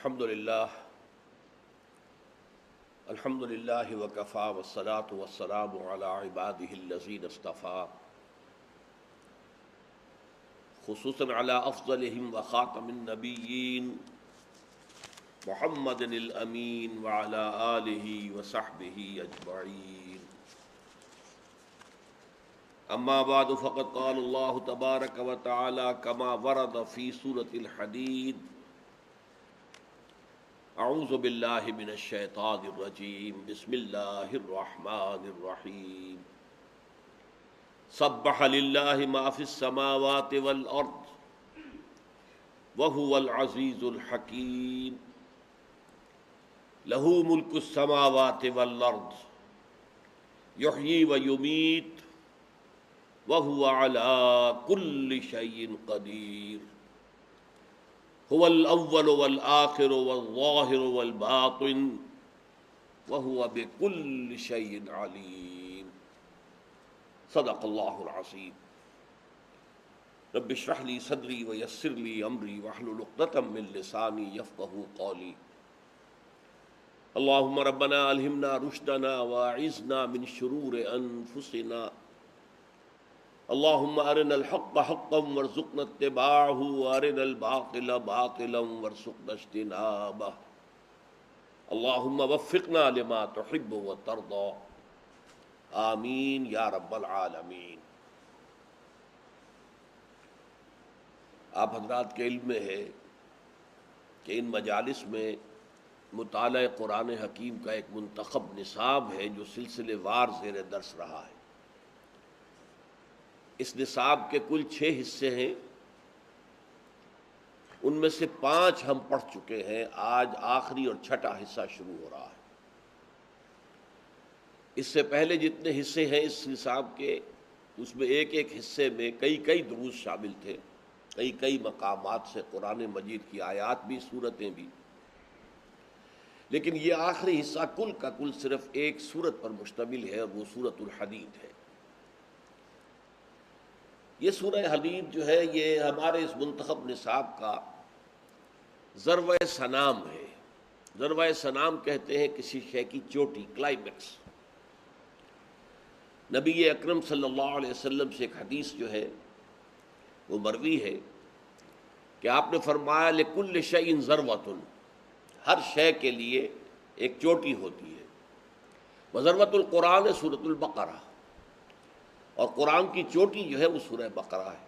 الحمد للہ وکفا والصلاة والسلام علی عباده الذین اصطفیٰ خصوصاً علی افضلہم وخاتم النبیین محمد الامین وعلی آلہ وصحبہ اجمعین اما بعد فقد قال اللہ تبارک وتعالی کما ورد فی سورة الحدید اعوذ باللہ من الشیطان الرجیم بسم اللہ الرحمن الرحیم سبح للہ ما فی السماوات والارض وہو العزیز الحکیم لہ ملک السماوات والارض یحیی ویمیت وہو علی کل شیء قدیر هو الأول والآخر والظاهر والباطن وهو بكل شيء عليم صدق الله العظيم رب اشرح لي صدري ويسر لي أمري واحلل عقدة من لساني يفقهوا قولي اللهم ربنا ألهمنا رشدنا واعذنا من شرور أنفسنا اللهم ارنا الحق حقا وارزقنا اتباعه وارنا الباطل باطلا وارزقنا اجتنابه اللهم وفقنا لما تحب وترضى آمین یا رب العالمین۔ آپ حضرات کے علم میں ہے کہ ان مجالس میں مطالعہ قرآن حکیم کا ایک منتخب نصاب ہے جو سلسلے وار زیر درس رہا ہے۔ اس نصاب کے کل 6 حصے ہیں، ان میں سے 5 ہم پڑھ چکے ہیں، آج آخری اور چھٹا حصہ شروع ہو رہا ہے۔ اس سے پہلے جتنے حصے ہیں اس نصاب کے، اس میں ایک ایک حصے میں کئی دروس شامل تھے، کئی مقامات سے قرآن مجید کی آیات بھی، سورتیں بھی، لیکن یہ آخری حصہ کل کا کل صرف ایک سورت پر مشتمل ہے اور وہ سورۃ الحدید ہے۔ یہ سورہ حدید جو ہے یہ ہمارے اس منتخب نصاب کا ذروۂ سنام ہے۔ ذروۂ سنام کہتے ہیں کسی شے کی چوٹی، کلائمیکس۔ نبی اکرم صلی اللہ علیہ وسلم سے ایک حدیث جو ہے وہ مروی ہے کہ آپ نے فرمایا لکل شیء ذروۃ، ہر شے کے لیے ایک چوٹی ہوتی ہے۔ وذروۃ القرآن سورۃ البقرہ، اور قرآن کی چوٹی جو ہے وہ سورہ بقرہ ہے۔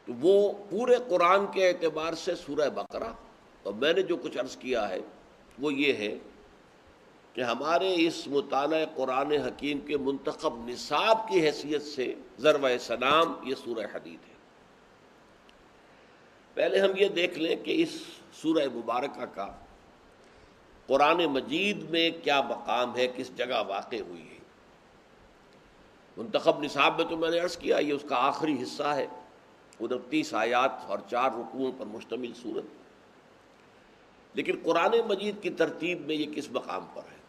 تو وہ پورے قرآن کے اعتبار سے سورہ بقرہ، اور میں نے جو کچھ عرض کیا ہے وہ یہ ہے کہ ہمارے اس مطالعہ قرآن حکیم کے منتخب نصاب کی حیثیت سے ذروۂ سنام یہ سورہ حدید ہے۔ پہلے ہم یہ دیکھ لیں کہ اس سورہ مبارکہ کا قرآن مجید میں کیا مقام ہے، کس جگہ واقع ہوئی ہے۔ منتخب نصاب میں تو میں نے عرض کیا یہ اس کا آخری حصہ ہے، 29 آیات اور 4 رکوعوں پر مشتمل سورت، لیکن قرآن مجید کی ترتیب میں یہ کس مقام پر ہے،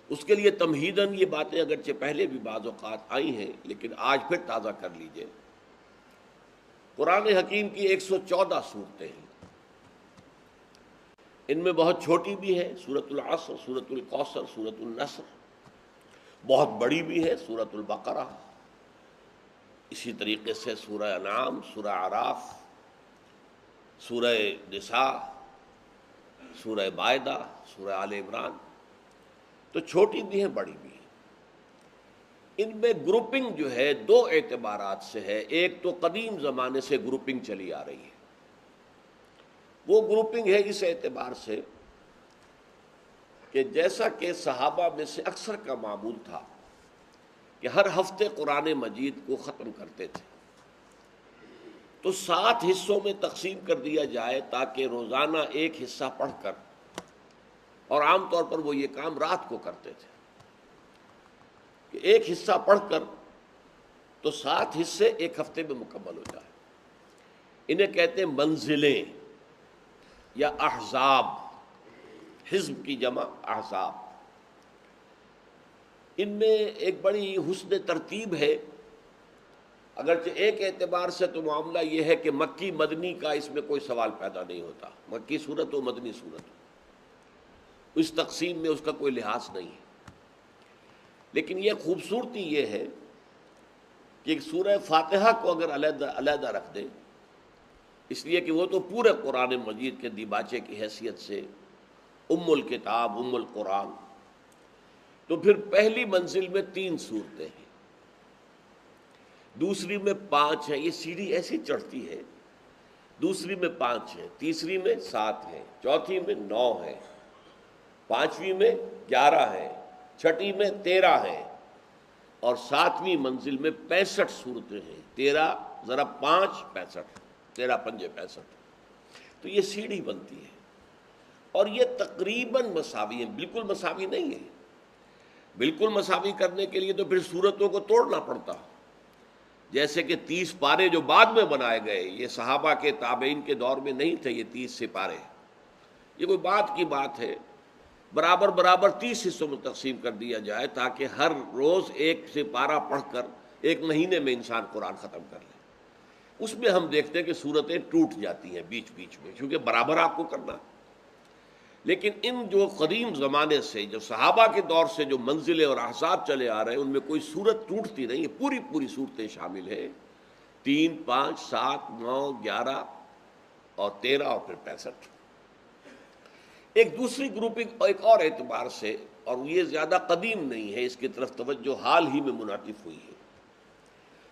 اس کے لیے تمہیداً یہ باتیں اگرچہ پہلے بھی بعض اوقات آئی ہیں لیکن آج پھر تازہ کر لیجئے۔ قرآن حکیم کی 114 صورتیں ہیں، ان میں بہت چھوٹی بھی ہے، سورۃ العصر، سورۃ الکوثر، سورۃ النصر، بہت بڑی بھی ہے سورۃ البقرہ، اسی طریقے سے سورہ انعام، سورہ اعراف، سورہ نساء، سورہ مائدہ، سورہ آل عمران، تو چھوٹی بھی ہیں بڑی بھی ہیں۔ ان میں گروپنگ جو ہے 2 اعتبارات سے ہے۔ ایک تو قدیم زمانے سے گروپنگ چلی آ رہی ہے، وہ گروپنگ ہے اس اعتبار سے کہ جیسا کہ صحابہ میں سے اکثر کا معمول تھا کہ ہر ہفتے قرآن مجید کو ختم کرتے تھے، تو 7 حصوں میں تقسیم کر دیا جائے تاکہ روزانہ ایک حصہ پڑھ کر، اور عام طور پر وہ یہ کام رات کو کرتے تھے کہ ایک حصہ پڑھ کر تو 7 حصے ایک ہفتے میں مکمل ہو جائے۔ انہیں کہتے ہیں منزلیں یا احزاب، حزب کی جمع احزاب۔ ان میں ایک بڑی حسن ترتیب ہے اگرچہ ایک اعتبار سے تو معاملہ یہ ہے کہ مکی مدنی کا اس میں کوئی سوال پیدا نہیں ہوتا، مکی صورت ہو مدنی صورت ہو، اس تقسیم میں اس کا کوئی لحاظ نہیں ہے۔ لیکن یہ خوبصورتی یہ ہے کہ سورہ فاتحہ کو اگر علیحدہ علیحدہ رکھ دیں، اس لیے کہ وہ تو پورے قرآن مجید کے دیباچے کی حیثیت سے ام الکتاب ام القرآن، تو پھر پہلی منزل میں 3 صورتیں ہیں، دوسری میں 5 ہیں، یہ سیڑھی ایسی چڑھتی ہے، دوسری میں 5 ہے، تیسری میں 7 ہے، چوتھی میں 9 ہے، پانچویں میں 11 ہے، چھٹی میں 13 ہے، اور 7ویں منزل میں 65 صورتیں ہیں۔ 13 ذرا 5 65، 13 پنجے 65، تو یہ سیڑھی بنتی ہے، اور یہ تقریباً مساوی ہیں، بالکل مساوی نہیں ہے۔ بالکل مساوی کرنے کے لیے تو پھر صورتوں کو توڑنا پڑتا، جیسے کہ 30 پارے جو بعد میں بنائے گئے، یہ صحابہ کے تابعین کے دور میں نہیں تھے، یہ 30 سپارے، یہ کوئی بات کی بات ہے، برابر برابر 30 حصوں میں تقسیم کر دیا جائے تاکہ ہر روز ایک سپارہ پڑھ کر ایک مہینے میں انسان قرآن ختم کر لے۔ اس میں ہم دیکھتے ہیں کہ صورتیں ٹوٹ جاتی ہیں بیچ بیچ میں، کیونکہ برابر آپ کو کرنا۔ لیکن ان جو قدیم زمانے سے، جو صحابہ کے دور سے جو منزلیں اور احزاب چلے آ رہے ہیں، ان میں کوئی صورت ٹوٹتی نہیں ہے، پوری پوری صورتیں شامل ہیں، 3 5 7 9 11 اور 13 اور پھر 65۔ ایک دوسری گروپنگ ایک اور اعتبار سے، اور یہ زیادہ قدیم نہیں ہے، اس کی طرف توجہ حال ہی میں منعطف ہوئی ہے،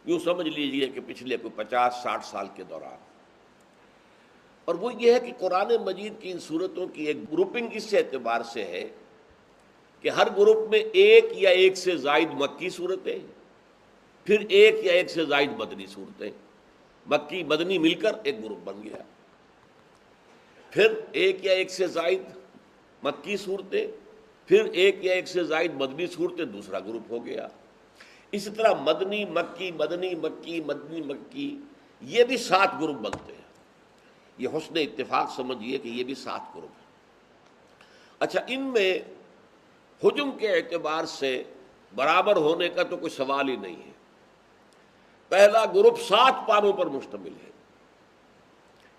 یوں سمجھ لیجئے کہ پچھلے کوئی 50 60 سال کے دوران، اور وہ یہ ہے کہ قرآن مجید کی ان صورتوں کی ایک گروپنگ اس اعتبار سے ہے کہ ہر گروپ میں ایک یا ایک سے زائد مکی صورتیں، پھر ایک یا ایک سے زائد مدنی صورتیں، مکی مدنی مل کر ایک گروپ بن گیا، پھر ایک یا ایک سے زائد مکی صورتیں، پھر ایک یا ایک سے زائد مدنی صورتیں، دوسرا گروپ ہو گیا۔ اسی طرح مدنی مکی مدنی مکی مدنی مکی، یہ بھی 7 گروپ بنتے ہیں۔ یہ حسن اتفاق سمجھیے کہ یہ بھی 7 گروپ ہیں۔ اچھا، ان میں حجم کے اعتبار سے برابر ہونے کا تو کوئی سوال ہی نہیں ہے۔ پہلا گروپ 7 پاروں پر مشتمل ہے،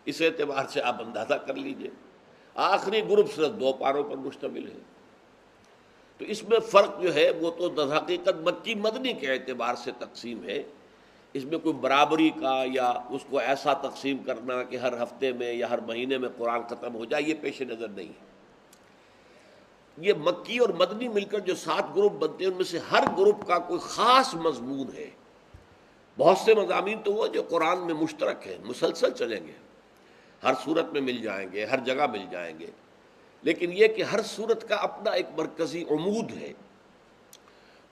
اس اعتبار سے آپ اندازہ کر لیجئے۔ آخری گروپ صرف 2 پاروں پر مشتمل ہے، تو اس میں فرق جو ہے وہ تو در حقیقت مکی مدنی کے اعتبار سے تقسیم ہے، اس میں کوئی برابری کا یا اس کو ایسا تقسیم کرنا کہ ہر ہفتے میں یا ہر مہینے میں قرآن ختم ہو جائے، یہ پیش نظر نہیں ہے۔ یہ مکی اور مدنی مل کر جو 7 گروپ بنتے ہیں، ان میں سے ہر گروپ کا کوئی خاص مضمون ہے۔ بہت سے مضامین تو وہ جو قرآن میں مشترک ہیں، مسلسل چلیں گے، ہر صورت میں مل جائیں گے، ہر جگہ مل جائیں گے، لیکن یہ کہ ہر صورت کا اپنا ایک مرکزی عمود ہے،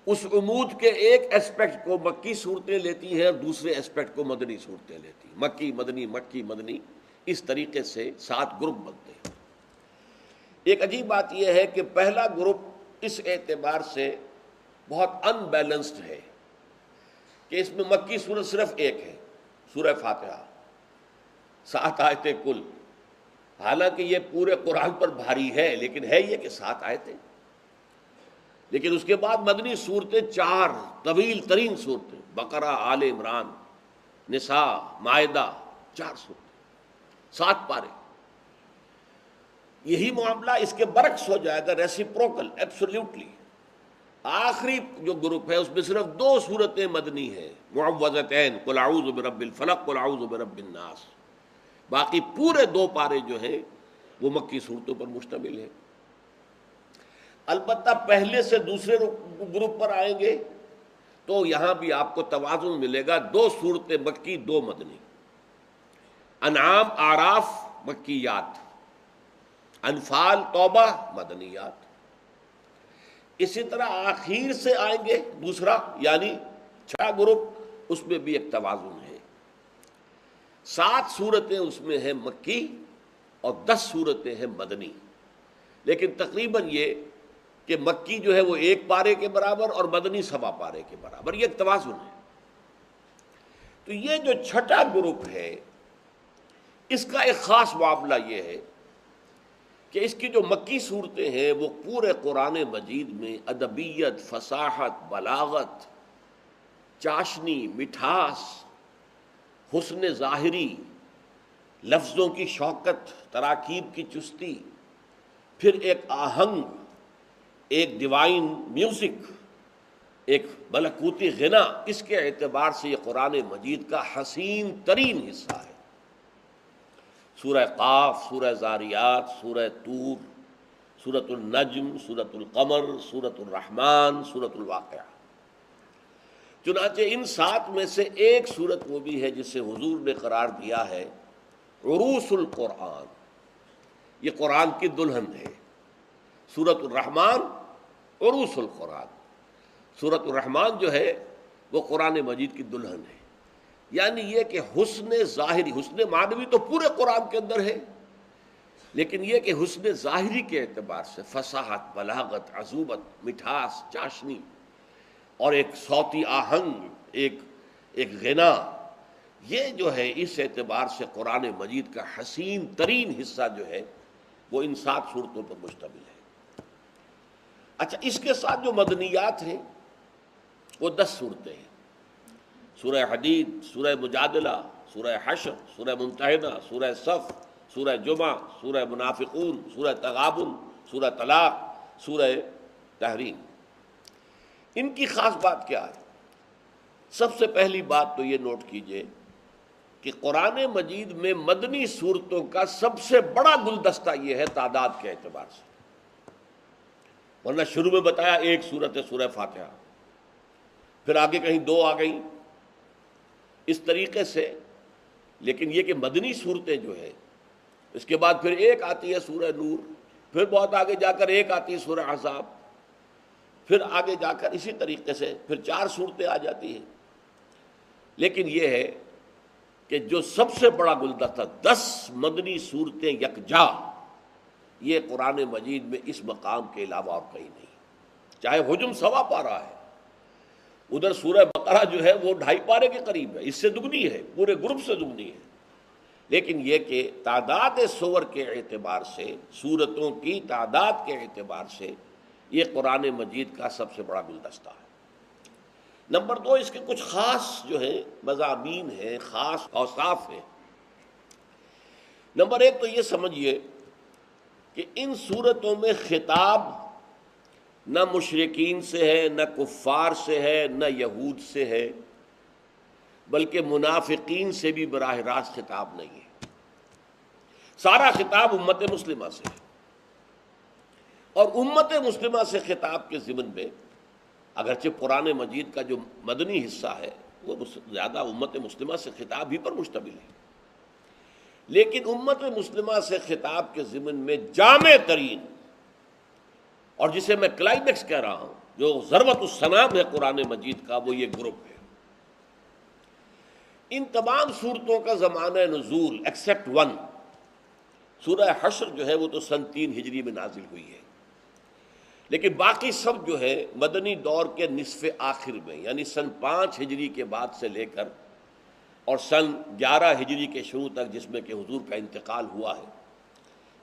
اس عمود کے ایک اسپیکٹ کو مکی صورتیں لیتی ہیں اور دوسرے اسپیکٹ کو مدنی صورتیں لیتی ہیں، مکی مدنی، اس طریقے سے 7 گروپ بنتے ہیں۔ ایک عجیب بات یہ ہے کہ پہلا گروپ اس اعتبار سے بہت ان بیلنسڈ ہے کہ اس میں مکی صورت صرف ایک ہے، سورہ فاتحہ، 7 آیتیں کل، حالانکہ یہ پورے قرآن پر بھاری ہے، لیکن ہے یہ کہ 7 آیتیں۔ لیکن اس کے بعد مدنی صورتیں 4 طویل ترین صورتیں، بقرہ، آل عمران، نساء، مائدہ، 4 صورتیں، 7 پارے۔ یہی معاملہ اس کے برعکس ہو جائے گا، ریسیپروکل، ایبسولیوٹلی۔ آخری جو گروپ ہے اس میں صرف 2 صورتیں مدنی ہیں، معوذتین، قل اعوذ برب الفلق، قل اعوذ برب الناس، باقی پورے 2 پارے جو ہیں وہ مکی صورتوں پر مشتمل ہیں۔ البتہ پہلے سے دوسرے گروپ پر آئیں گے تو یہاں بھی آپ کو توازن ملے گا، 2 صورتیں مکی، 2 مدنی، انعام، اعراف مکیات، انفال، توبہ مدنیات۔ اسی طرح آخر سے آئیں گے دوسرا، یعنی 6 گروپ، اس میں بھی ایک توازن ہے، 7 صورتیں اس میں ہیں مکی اور 10 صورتیں ہیں مدنی، لیکن تقریباً یہ کہ مکی جو ہے وہ 1 پارے کے برابر اور مدنی 1.25 پارے کے برابر، یہ ایک توازن ہے۔ تو یہ جو 6ٹھا گروپ ہے، اس کا ایک خاص معاملہ یہ ہے کہ اس کی جو مکی صورتیں ہیں وہ پورے قرآن مجید میں ادبیت، فصاحت، بلاغت، چاشنی، مٹھاس حسن ظاہری، لفظوں کی شوکت، تراکیب کی چستی، پھر ایک آہنگ، ایک ڈیوائن میوزک، ایک ملکوتی غنا، اس کے اعتبار سے یہ قرآن مجید کا حسین ترین حصہ ہے۔ سورہ قاف، سورہ زاریات، سورہ طور، سورۃ النجم، سورۃ القمر، سورۃ الرحمن، سورۃ الواقعہ۔ چنانچہ ان 7 میں سے ایک سورت وہ بھی ہے جسے حضور نے قرار دیا ہے عروس القرآن، یہ قرآن کی دلہن ہے۔ سورۃ الرحمن عروس القرآن، سورۃ الرحمن جو ہے وہ قرآن مجید کی دلہن ہے۔ یعنی یہ کہ حسن ظاہری، حسن معنوی تو پورے قرآن کے اندر ہے، لیکن یہ کہ حسن ظاہری کے اعتبار سے فصاحت، بلاغت، عذوبت، مٹھاس، چاشنی اور ایک صوتی آہنگ، ایک غنا، یہ جو ہے اس اعتبار سے قرآن مجید کا حسین ترین حصہ جو ہے وہ ان 7 صورتوں پر مشتمل ہے۔ اچھا، اس کے ساتھ جو مدنیات ہیں وہ 10 صورتیں ہیں۔ سورہ حدید، سورہ مجادلہ، سورہ حشر، سورہ ممتحنہ، سورہ صف، سورہ جمعہ، سورہ منافقون، سورہ تغابن، سورہ طلاق، سورہ تحریم۔ ان کی خاص بات کیا ہے؟ سب سے پہلی بات تو یہ نوٹ کیجئے کہ قرآن مجید میں مدنی صورتوں کا سب سے بڑا گلدستہ یہ ہے تعداد کے اعتبار سے، ورنہ شروع میں بتایا ایک صورت ہے سورہ فاتحہ، پھر آگے کہیں 2 آ گئیں اس طریقے سے۔ لیکن یہ کہ مدنی صورتیں جو ہے، اس کے بعد پھر ایک آتی ہے سورہ نور، پھر بہت آگے جا کر ایک آتی ہے سورہ احزاب، پھر آگے جا کر اسی طریقے سے پھر 4 صورتیں آ جاتی ہیں۔ لیکن یہ ہے کہ جو سب سے بڑا گلدستہ 10 مدنی صورتیں یکجا، یہ قرآن مجید میں اس مقام کے علاوہ اور کہیں نہیں۔ چاہے حجم 1.25 پارہ ہے، ادھر سورہ بقرہ جو ہے وہ 2.5 پارے کے قریب ہے، اس سے دگنی ہے، پورے گروپ سے دگنی ہے۔ لیکن یہ کہ تعداد سور کے اعتبار سے، سورتوں کی تعداد کے اعتبار سے یہ قرآن مجید کا سب سے بڑا گلدستہ ہے۔ نمبر 2، اس کے کچھ خاص جو ہے مضامین ہیں، خاص اوصاف ہیں۔ نمبر 1 تو یہ سمجھیے کہ ان سورتوں میں خطاب نہ مشرکین سے ہے، نہ کفار سے ہے، نہ یہود سے ہے، بلکہ منافقین سے بھی براہ راست خطاب نہیں ہے۔ سارا خطاب امت مسلمہ سے ہے، اور امت مسلمہ سے خطاب کے ضمن میں اگرچہ قرآن مجید کا جو مدنی حصہ ہے وہ زیادہ امت مسلمہ سے خطاب ہی پر مشتمل ہے، لیکن امت مسلمہ سے خطاب کے ضمن میں جامع ترین، اور جسے میں کلائمیکس کہہ رہا ہوں، جو ذروۃ السنام ہے قرآن مجید کا، وہ یہ گروپ ہے۔ ان تمام صورتوں کا زمانہ نزول ایکسیپٹ 1، سورہ حشر جو ہے وہ تو سن 3 ہجری میں نازل ہوئی ہے، لیکن باقی سب جو ہے مدنی دور کے نصف آخر میں، یعنی سن 5 ہجری کے بعد سے لے کر اور سن 11 ہجری کے شروع تک، جس میں کہ حضور کا انتقال ہوا ہے،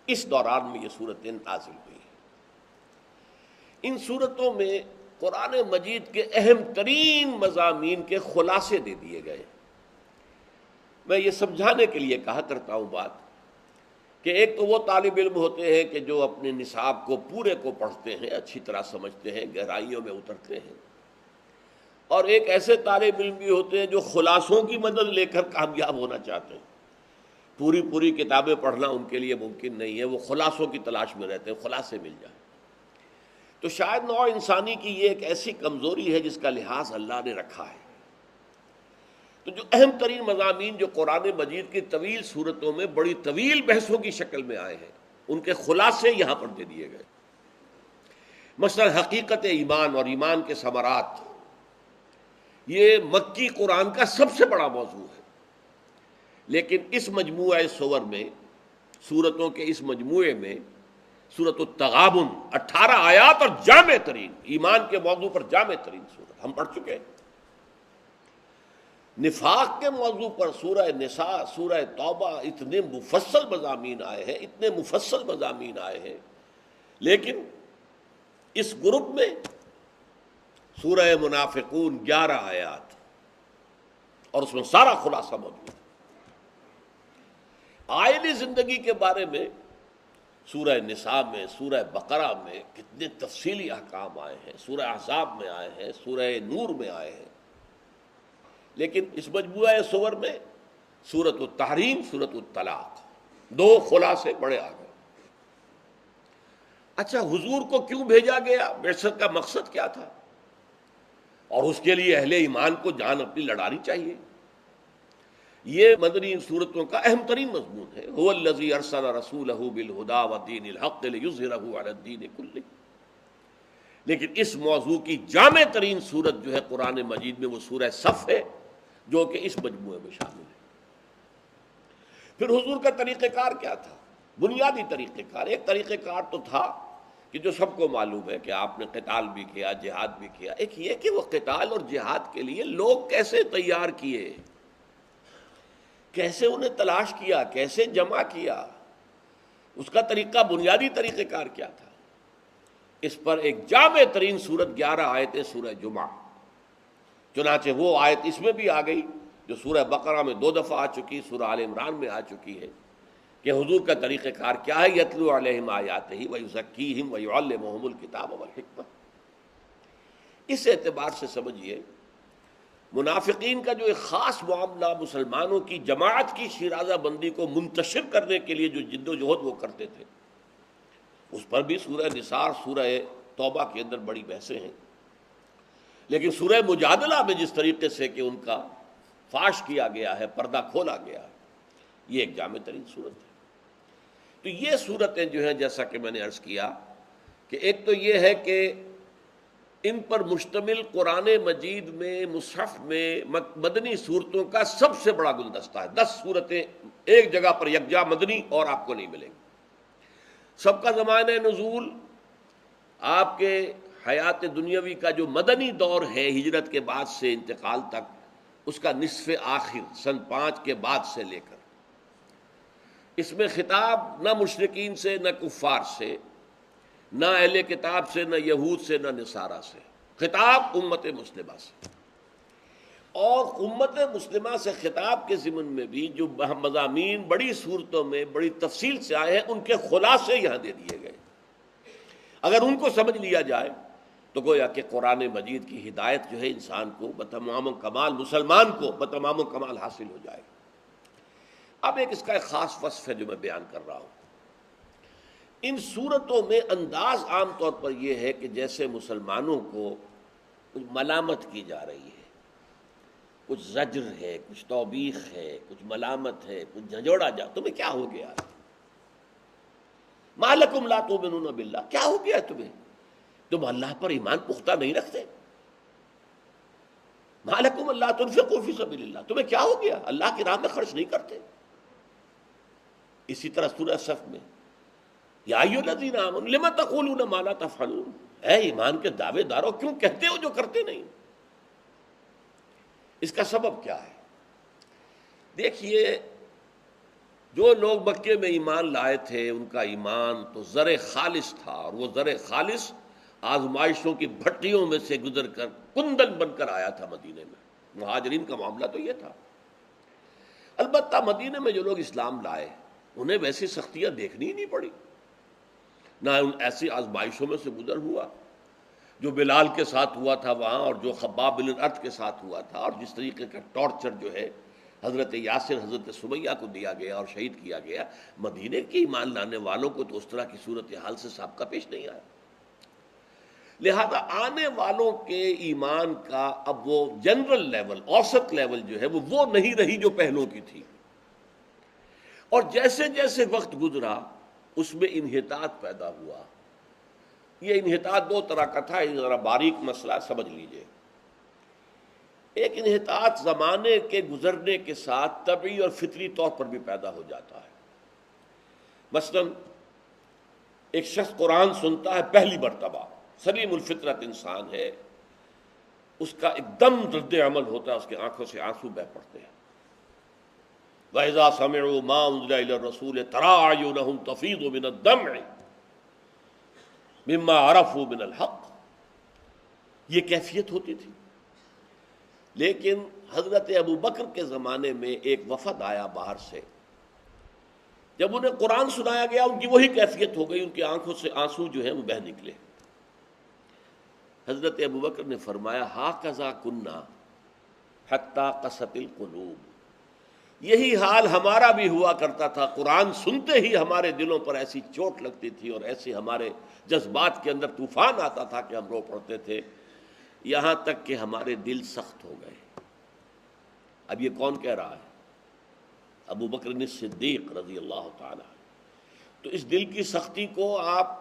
اس دوران میں یہ صورتیں نازل ہوئی ہیں۔ ان صورتوں میں قرآن مجید کے اہم ترین مضامین کے خلاصے دے دیے گئے۔ میں یہ سمجھانے کے لیے کہا کرتا ہوں بات کہ ایک تو وہ طالب علم ہوتے ہیں کہ جو اپنے نصاب کو پورے کو پڑھتے ہیں، اچھی طرح سمجھتے ہیں، گہرائیوں میں اترتے ہیں، اور ایک ایسے طالب علم بھی ہوتے ہیں جو خلاصوں کی مدد لے کر کامیاب ہونا چاہتے ہیں۔ پوری کتابیں پڑھنا ان کے لیے ممکن نہیں ہے، وہ خلاصوں کی تلاش میں رہتے ہیں، خلاصے مل جائیں۔ تو شاید نوع انسانی کی یہ ایک ایسی کمزوری ہے جس کا لحاظ اللہ نے رکھا ہے۔ تو جو اہم ترین مضامین جو قرآن مجید کی طویل صورتوں میں بڑی طویل بحثوں کی شکل میں آئے ہیں، ان کے خلاصے یہاں پر دے دیے گئے۔ مثلا حقیقت ایمان اور ایمان کے ثمرات، یہ مکی قرآن کا سب سے بڑا موضوع ہے، لیکن اس مجموعہ سور میں، سورتوں کے اس مجموعے میں، سورۃ التغابن 18 آیات اور جامع ترین، ایمان کے موضوع پر جامع ترین سورت ہم پڑھ چکے ہیں۔ نفاق کے موضوع پر سورہ نساء، سورہ توبہ، اتنے مفصل مضامین آئے ہیں، لیکن اس گروپ میں سورہ منافقون 11 آیات، اور اس میں سارا خلاصہ موجود ہے۔ ظاہری زندگی کے بارے میں سورہ نساء میں، سورہ بقرہ میں کتنے تفصیلی احکام آئے ہیں، سورہ احزاب میں آئے ہیں، سورہ نور میں آئے ہیں، لیکن اس مجموعہ سور میں سورۃ التحریم، سورۃ الطلاق، دو خلاصے بڑے آ گئے۔ اچھا، حضور کو کیوں بھیجا گیا؟ بعثت کا مقصد کیا تھا؟ اور اس کے لیے اہل ایمان کو جان اپنی لڑانی چاہیے۔ یہ مدنی صورتوں کا اہم ترین مضمون ہے۔ هو الذی ارسل رسولہ بالہدی ودین الحق لیظہرہ علی الدین کلہ۔ لیکن اس موضوع کی جامع ترین صورت جو ہے قرآن مجید میں وہ سورہ صف ہے، جو کہ اس مجموعے میں شامل ہے۔ پھر حضور کا طریقہ کار کیا تھا؟ بنیادی طریقہ کار، ایک طریقہ کار تو تھا کہ جو سب کو معلوم ہے کہ آپ نے قتال بھی کیا، جہاد بھی کیا۔ ایک یہ کہ وہ قتال اور جہاد کے لیے لوگ کیسے تیار کیے، کیسے انہیں تلاش کیا، کیسے جمع کیا، اس کا طریقہ، بنیادی طریقہ کار کیا تھا؟ اس پر ایک جامع ترین سورت 11 آیتیں سورہ جمعہ، چنانچہ وہ آیت اس میں بھی آ گئی جو سورہ بقرہ میں 2 دفعہ آ چکی، سورہ آل عمران میں آ چکی ہے، کہ حضور کا طریقہ کار کیا ہے؟ یتلو علیہم آیاتہ ویزکیہم ویعلمہم الکتاب والحکمہ۔ اس اعتبار سے سمجھیے منافقین کا جو ایک خاص معاملہ مسلمانوں کی جماعت کی شیرازہ بندی کو منتشر کرنے کے لیے جو جد و جہد وہ کرتے تھے، اس پر بھی سورہ نساء، سورہ توبہ کے اندر بڑی بحثیں ہیں، لیکن سورہ مجادلہ میں جس طریقے سے کہ ان کا فاش کیا گیا ہے، پردہ کھولا گیا ہے، یہ ایک جامع ترین صورت ہے۔ تو یہ صورتیں جو ہیں، جیسا کہ میں نے عرض کیا کہ ایک تو یہ ہے کہ ان پر مشتمل قرآن مجید میں، مصحف میں مدنی صورتوں کا سب سے بڑا گلدستہ ہے۔ 10 صورتیں ایک جگہ پر یکجا مدنی اور آپ کو نہیں ملیں گی۔ سب کا زمانہ نزول، آپ کے حیات دنیاوی کا جو مدنی دور ہے ہجرت کے بعد سے انتقال تک، اس کا نصف آخر سن 5 کے بعد سے لے کر، اس میں خطاب نہ مشرکین سے، نہ کفار سے، نہ اہل کتاب سے، نہ یہود سے، نہ نصارہ سے، خطاب امت مسلمہ سے۔ اور امت مسلمہ سے خطاب کے ضمن میں بھی جو مضامین بڑی صورتوں میں بڑی تفصیل سے آئے ہیں، ان کے خلاصے یہاں دے دیے گئے۔ اگر ان کو سمجھ لیا جائے تو گویا کہ قرآن مجید کی ہدایت جو ہے انسان کو بتمام و کمال، مسلمان کو بتمام و کمال حاصل ہو جائے۔ اب اس کا ایک خاص وصف ہے جو میں بیان کر رہا ہوں۔ ان صورتوں میں انداز عام طور پر یہ ہے کہ جیسے مسلمانوں کو کچھ ملامت کی جا رہی ہے، کچھ زجر ہے، کچھ توبیخ ہے، کچھ ملامت ہے، کچھ جھنجھوڑا جا، تمہیں کیا ہو گیا؟ ما لکم لا تؤمنون باللہ، کیا ہو گیا تمہیں؟ تم اللہ پر ایمان پختہ نہیں رکھتے؟ ما لکم الا تنفقوا فی سبیل اللہ، تمہیں کیا ہو گیا؟ اللہ کی راہ میں خرچ نہیں کرتے؟ اسی طرح سورہ صف میں یا ایھا الذین آمنوا لم تقولون ما لا تفعلون، اے ایمان کے دعوے دارو، کیوں کہتے ہو جو کرتے نہیں؟ اس کا سبب کیا ہے؟ دیکھیے، جو لوگ مکے میں ایمان لائے تھے ان کا ایمان تو زر خالص تھا، اور وہ زر خالص آزمائشوں کی بھٹیوں میں سے گزر کر کندن بن کر آیا تھا مدینے میں۔ مہاجرین کا معاملہ تو یہ تھا۔ البتہ مدینے میں جو لوگ اسلام لائے انہیں ویسی سختیاں دیکھنی ہی نہیں پڑی، نہ ان ایسی آزمائشوں میں سے گزر ہوا جو بلال کے ساتھ ہوا تھا وہاں، اور جو خباب بن الارت کے ساتھ ہوا تھا، اور جس طریقے کا ٹارچر جو ہے حضرت یاسر، حضرت سمیہ کو دیا گیا اور شہید کیا گیا، مدینے کے ایمان لانے والوں کو تو اس طرح کی صورتحال سے سابقہ پیش نہیں آیا۔ لہذا آنے والوں کے ایمان کا اب وہ جنرل لیول، اوسط لیول جو ہے وہ نہیں رہی جو پہلوں کی تھی، اور جیسے جیسے وقت گزرا اس میں انحطاط پیدا ہوا۔ یہ انحطاط 2 طرح کا تھا، ذرا باریک مسئلہ سمجھ لیجئے۔ ایک انحطاط زمانے کے گزرنے کے ساتھ طبعی اور فطری طور پر بھی پیدا ہو جاتا ہے۔ مثلا ایک شخص قرآن سنتا ہے پہلی مرتبہ، سلیم الفطرت انسان ہے، اس کا ایک دم رد عمل ہوتا ہے، اس کی آنکھوں سے آنسو بہہ پڑتے ہیں۔ وَإِذَا سَمِعُوا مَا أُنزِلَ إِلَى الرَّسُولِ تَرَىٰ أَعْيُنَهُمْ تَفِيضُ مِنَ الدَّمْعِ مِمَّا عَرَفُوا مِنَ الْحَقِّ، یہ کیفیت ہوتی تھی۔ لیکن حضرت ابو بکر کے زمانے میں ایک وفد آیا باہر سے، جب انہیں قرآن سنایا گیا ان کی وہی کیفیت ہو گئی، ان کی آنکھوں سے آنسو جو ہیں وہ بہہ نکلے۔ حضرت ابوبکر نے فرمایا ہاکذا کننا حتی قست القلوب، یہی حال ہمارا بھی ہوا کرتا تھا، قرآن سنتے ہی ہمارے دلوں پر ایسی چوٹ لگتی تھی اور ایسے ہمارے جذبات کے اندر طوفان آتا تھا کہ ہم رو پڑتے تھے، یہاں تک کہ ہمارے دل سخت ہو گئے۔ اب یہ کون کہہ رہا ہے؟ ابو بکر صدیق رضی اللہ تعالی۔ تو اس دل کی سختی کو آپ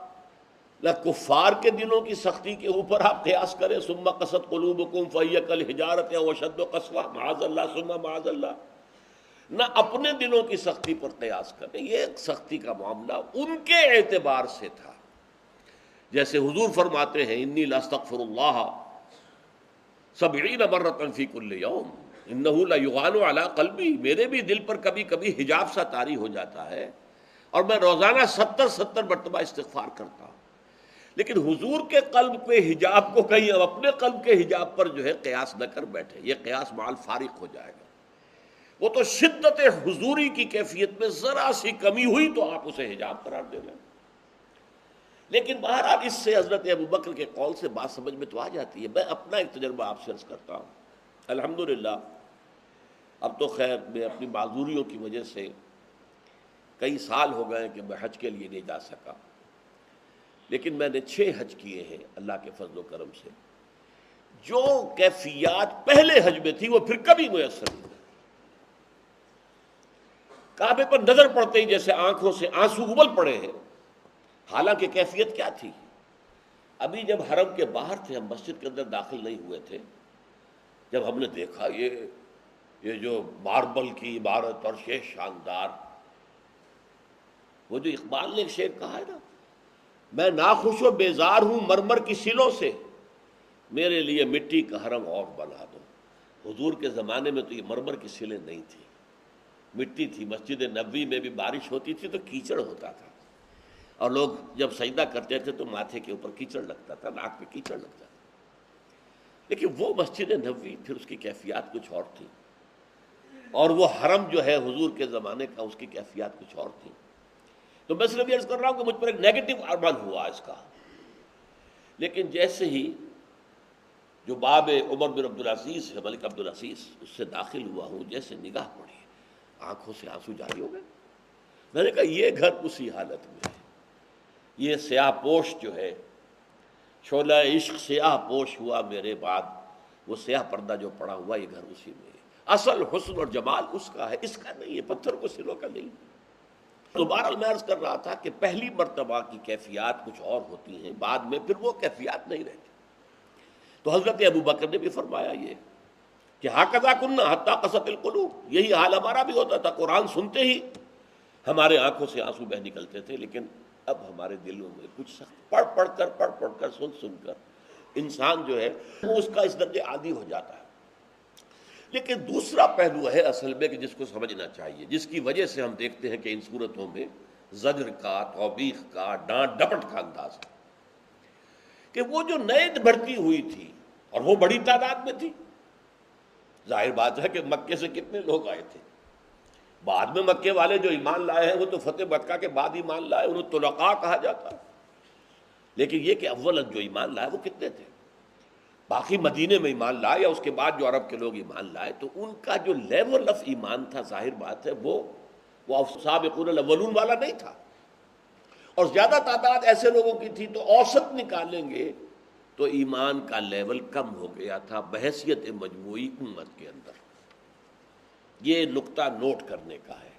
نہ کفار کے دلوں کی سختی کے اوپر آپ قیاس کریں، ثم قست قلوبکم فہی کالحجارۃ او اشد قسوہ، معاذ اللہ ثم معاذ اللہ، نہ اپنے دلوں کی سختی پر قیاس کریں۔ یہ سختی کا معاملہ ان کے اعتبار سے تھا، جیسے حضور فرماتے ہیں انی لاستغفر اللہ 70 مرۃ فی کل یوم انہ لیغان علی قلبی، میرے بھی دل پر کبھی کبھی حجاب سا طاری ہو جاتا ہے اور میں روزانہ 70 مرتبہ استغفار کرتا ہوں۔ لیکن حضور کے قلب پہ حجاب کو کہیں اب اپنے قلب کے حجاب پر جو ہے قیاس نہ کر بیٹھے، یہ قیاس مع الفارق ہو جائے گا۔ وہ تو شدت حضوری کی کیفیت میں ذرا سی کمی ہوئی تو آپ اسے حجاب قرار دے لیں۔ لیکن بہرحال اس سے حضرت ابوبکر کے قول سے بات سمجھ میں تو آ جاتی ہے۔ میں اپنا ایک تجربہ آپ سے عرض کرتا ہوں۔ الحمدللہ اب تو خیر میں اپنی معذوریوں کی وجہ سے کئی سال ہو گئے کہ میں حج کے لیے نہیں جا سکا، لیکن میں نے 6 حج کیے ہیں اللہ کے فضل و کرم سے۔ جو کیفیات پہلے حج میں تھی وہ پھر کبھی میسر نہیں۔ کعبے پر نظر پڑتے ہی جیسے آنکھوں سے آنسو ابل پڑے ہیں، حالانکہ کیفیت کیا تھی؟ ابھی جب حرم کے باہر تھے، ہم مسجد کے اندر داخل نہیں ہوئے تھے، جب ہم نے دیکھا یہ جو ماربل کی عمارت اور شاندار، وہ جو اقبال نے ایک شعر کہا ہے نا، میں ناخوش و بیزار ہوں مرمر کی سلوں سے، میرے لیے مٹی کا حرم اور بنا دو۔ حضور کے زمانے میں تو یہ مرمر کی سلیں نہیں تھی، مٹی تھی۔ مسجد نبوی میں بھی بارش ہوتی تھی تو کیچڑ ہوتا تھا، اور لوگ جب سجدہ کرتے تھے تو ماتھے کے اوپر کیچڑ لگتا تھا، ناک پہ کیچڑ لگتا تھا۔ لیکن وہ مسجد نبوی پھر اس کی کیفیات کچھ اور تھی، اور وہ حرم جو ہے حضور کے زمانے کا اس کی کیفیات کچھ اور تھی۔ تو میں صرف یہ عرض کر رہا ہوں کہ مجھ پر ایک نیگیٹو عمل ہوا اس کا، لیکن جیسے ہی جو باب عمر بن عبدالعزیز ہے، ملک عبدالعزیز، اس سے داخل ہوا ہوں، جیسے نگاہ پڑی آنکھوں سے آنسو جاری ہو گئے۔ میں نے کہا یہ گھر اسی حالت میں ہے، یہ سیاہ پوش جو ہے، شعلہ عشق سیاہ پوش ہوا میرے بعد، وہ سیاہ پردہ جو پڑا ہوا یہ گھر اسی میں ہے۔ اصل حسن اور جمال اس کا ہے، اس کا نہیں ہے، پتھر کو سلوں کا نہیں۔ تو بہرحال میں عرض کر رہا تھا کہ پہلی مرتبہ کی کیفیات کچھ اور ہوتی ہیں، بعد میں پھر وہ کیفیات نہیں رہتی۔ تو حضرت ابوبکر نے بھی فرمایا یہ کہ ہاکذا کننا حتی قست القلوب، یہی حال ہمارا بھی ہوتا تھا، قرآن سنتے ہی ہمارے آنکھوں سے آنسو بہ نکلتے تھے، لیکن اب ہمارے دلوں میں کچھ سخت پڑھ پڑھ کر سن کر انسان جو ہے وہ اس کا اس درجے عادی ہو جاتا ہے۔ لیکن دوسرا پہلو ہے اصل میں کہ جس کو سمجھنا چاہیے، جس کی وجہ سے ہم دیکھتے ہیں کہ ان صورتوں میں زجر کا، توبیخ کا، ڈانٹ ڈپٹ کا انداز ہے، کہ وہ جو نئے بھرتی ہوئی تھی اور وہ بڑی تعداد میں تھی، ظاہر بات ہے کہ مکے سے کتنے لوگ آئے تھے، بعد میں مکے والے جو ایمان لائے ہیں وہ تو فتح مکہ کے بعد ایمان لائے، انہیں طلقاء کہا جاتا ہے، لیکن یہ کہ اول جو ایمان لائے وہ کتنے تھے؟ باقی مدینے میں ایمان لائے یا اس کے بعد جو عرب کے لوگ ایمان لائے، تو ان کا جو لیول آف ایمان تھا، ظاہر بات ہے وہ سابقون الاولون والا نہیں تھا، اور زیادہ تعداد ایسے لوگوں کی تھی تو اوسط نکالیں گے تو ایمان کا لیول کم ہو گیا تھا بحیثیت مجموعی امت کے اندر۔ یہ نقطہ نوٹ کرنے کا ہے،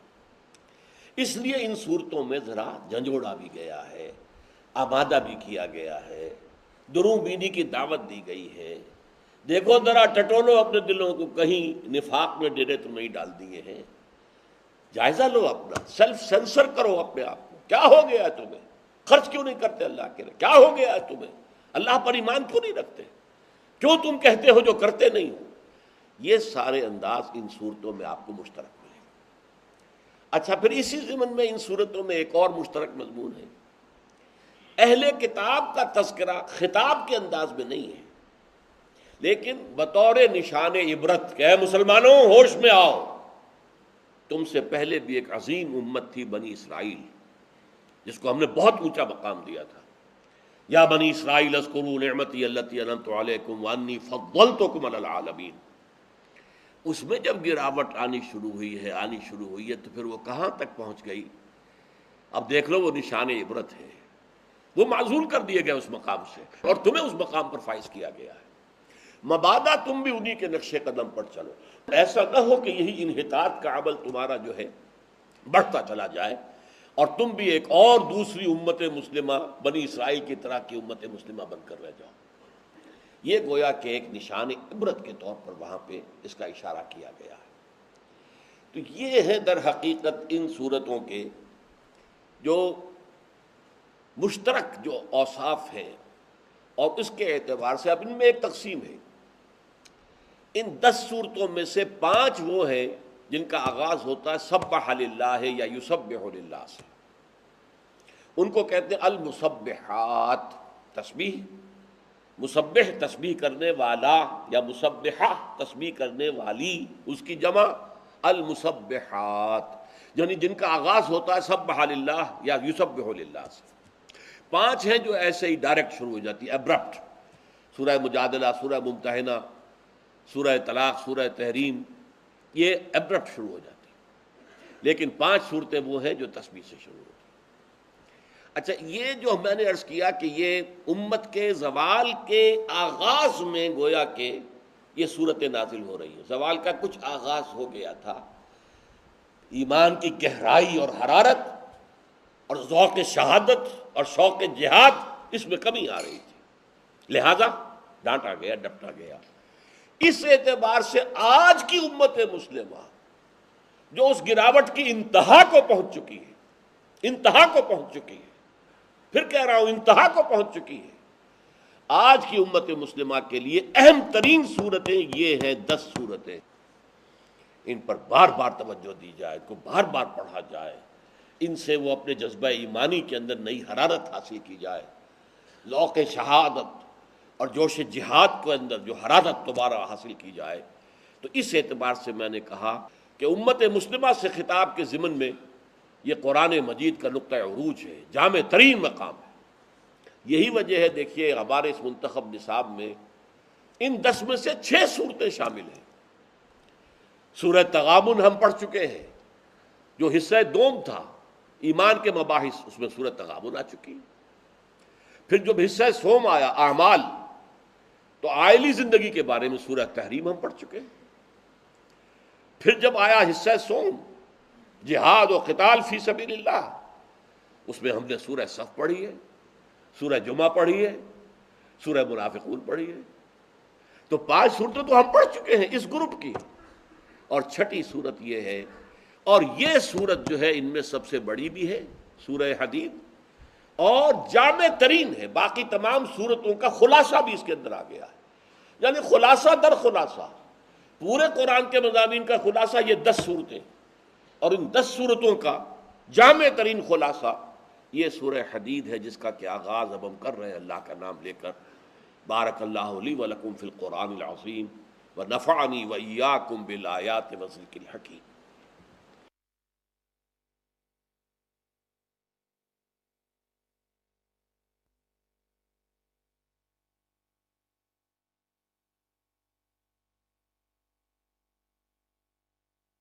اس لیے ان صورتوں میں ذرا جھنجھوڑا بھی گیا ہے، آمادہ بھی کیا گیا ہے، دروں بینی کی دعوت دی گئی ہے۔ دیکھو ذرا ٹٹولو اپنے دلوں کو، کہیں نفاق میں ڈیرے تو نہیں ڈال دیے ہیں، جائزہ لو اپنا، سیلف سینسر کرو اپنے آپ کو، کیا ہو گیا ہے تمہیں؟ خرچ کیوں نہیں کرتے اللہ کے لیے؟ کیا ہو گیا ہے تمہیں؟ اللہ پر ایمان کیوں نہیں رکھتے؟ کیوں تم کہتے ہو جو کرتے نہیں ہو؟ یہ سارے انداز ان صورتوں میں آپ کو مشترک ملے۔ اچھا، پھر اسی ضمن میں ان صورتوں میں ایک اور مشترک مضمون ہے، اہل کتاب کا تذکرہ خطاب کے انداز میں نہیں ہے، لیکن بطور نشان عبرت کہ اے مسلمانوں ہوش میں آؤ، تم سے پہلے بھی ایک عظیم امت تھی بنی اسرائیل، جس کو ہم نے بہت اونچا مقام دیا تھا۔ یا بنی اسرائیل اذکروا نعمتی التی انعمت علیکم وانی فضلتکم علی العالمین۔ اس میں جب گراوٹ آنی شروع ہوئی ہے تو پھر وہ کہاں تک پہنچ گئی؟ اب دیکھ لو، وہ نشان عبرت ہے، وہ معزول کر دیے گئے اس مقام سے، اور تمہیں اس مقام پر فائز کیا گیا ہے۔ مبادا تم بھی انہی کے نقش قدم پر چلو، ایسا نہ ہو کہ یہی انحطاط کا عمل تمہارا جو ہے بڑھتا چلا جائے اور تم بھی ایک اور دوسری امت مسلمہ بنی اسرائیل کی طرح کی امت مسلمہ بن کر رہ جاؤ۔ یہ گویا کہ ایک نشان عبرت کے طور پر وہاں پہ اس کا اشارہ کیا گیا ہے۔ تو یہ ہے در حقیقت ان صورتوں کے جو مشترک جو اوصاف ہیں، اور اس کے اعتبار سے اب ان میں ایک تقسیم ہے۔ ان 10 صورتوں میں سے 5 وہ ہیں جن کا آغاز ہوتا ہے سبح للہ یا یسبح للہ سے، ان کو کہتے ہیں المسبحات، تسبیح، مسبح تسبیح کرنے والا، یا مسبحہ تسبیح کرنے والی، اس کی جمع المسبحات، یعنی جن کا آغاز ہوتا ہے سبح للہ یا یسبح للہ سے۔ 5 ہیں جو ایسے ہی ڈائریکٹ شروع ہو جاتی ہے، ابرپٹ، سورہ مجادلہ، سورہ ممتحنہ، سورہ طلاق، سورہ تحریم، یہ ابرپٹ شروع ہو جاتی ہے۔ لیکن 5 صورتیں وہ ہیں جو تسبیح سے شروع ہوتی ہیں۔ اچھا، یہ جو میں نے عرض کیا کہ یہ امت کے زوال کے آغاز میں گویا کہ یہ صورتیں نازل ہو رہی ہیں، زوال کا کچھ آغاز ہو گیا تھا، ایمان کی گہرائی اور حرارت اور ذوق شہادت اور شوق جہاد، اس میں کمی آ رہی تھی، لہذا ڈانٹا گیا، ڈپٹا گیا۔ اس اعتبار سے آج کی امت مسلمہ جو اس گراوٹ کی انتہا کو پہنچ چکی ہے، انتہا کو پہنچ چکی ہے، پھر کہہ رہا ہوں انتہا کو پہنچ چکی ہے، آج کی امت مسلمہ کے لیے اہم ترین صورتیں یہ ہیں 10 صورتیں، ان پر بار بار توجہ دی جائے، ان کو بار بار پڑھا جائے، ان سے وہ اپنے جذبہ ایمانی کے اندر نئی حرارت حاصل کی جائے، ذوق شہادت اور جوش جہاد کے اندر جو حرارت دوبارہ حاصل کی جائے۔ تو اس اعتبار سے میں نے کہا کہ امت مسلمہ سے خطاب کے ضمن میں یہ قرآن مجید کا نقطہ عروج ہے، جامع ترین مقام ہے۔ یہی وجہ ہے، دیکھیے ہمارے اس منتخب نصاب میں ان 10 میں سے 6 صورتیں شامل ہیں۔ سورہ تغابن ہم پڑھ چکے ہیں، جو حصہ دوم تھا ایمان کے مباحث، اس میں سورہ تغابن آ چکی ہے۔ پھر جب حصہ سوم آیا اعمال، تو عائلی زندگی کے بارے میں سورہ تحریم ہم پڑھ چکے ہیں۔ پھر جب آیا حصہ سوم جہاد و قتال فی سبیل اللہ، اس میں ہم نے سورہ صف پڑھی ہے، سورہ جمعہ پڑھی ہے، سورہ منافقون پڑھی ہے۔ تو 5 صورتیں تو ہم پڑھ چکے ہیں اس گروپ کی، اور 6ٹھی صورت یہ ہے، اور یہ صورت جو ہے ان میں سب سے بڑی بھی ہے، سورہ حدید، اور جامع ترین ہے، باقی تمام صورتوں کا خلاصہ بھی اس کے اندر آ گیا ہے، یعنی خلاصہ در خلاصہ، پورے قرآن کے مضامین کا خلاصہ یہ 10 صورتیں، اور ان 10 صورتوں کا جامع ترین خلاصہ یہ سورہ حدید ہے، جس کا کہ آغاز اب ہم کر رہے ہیں اللہ کا نام لے کر۔ بارک اللہ لی و لکم فی القرآن العظیم ونفعنی وإیاکم بالآیات والذکر الحکیم۔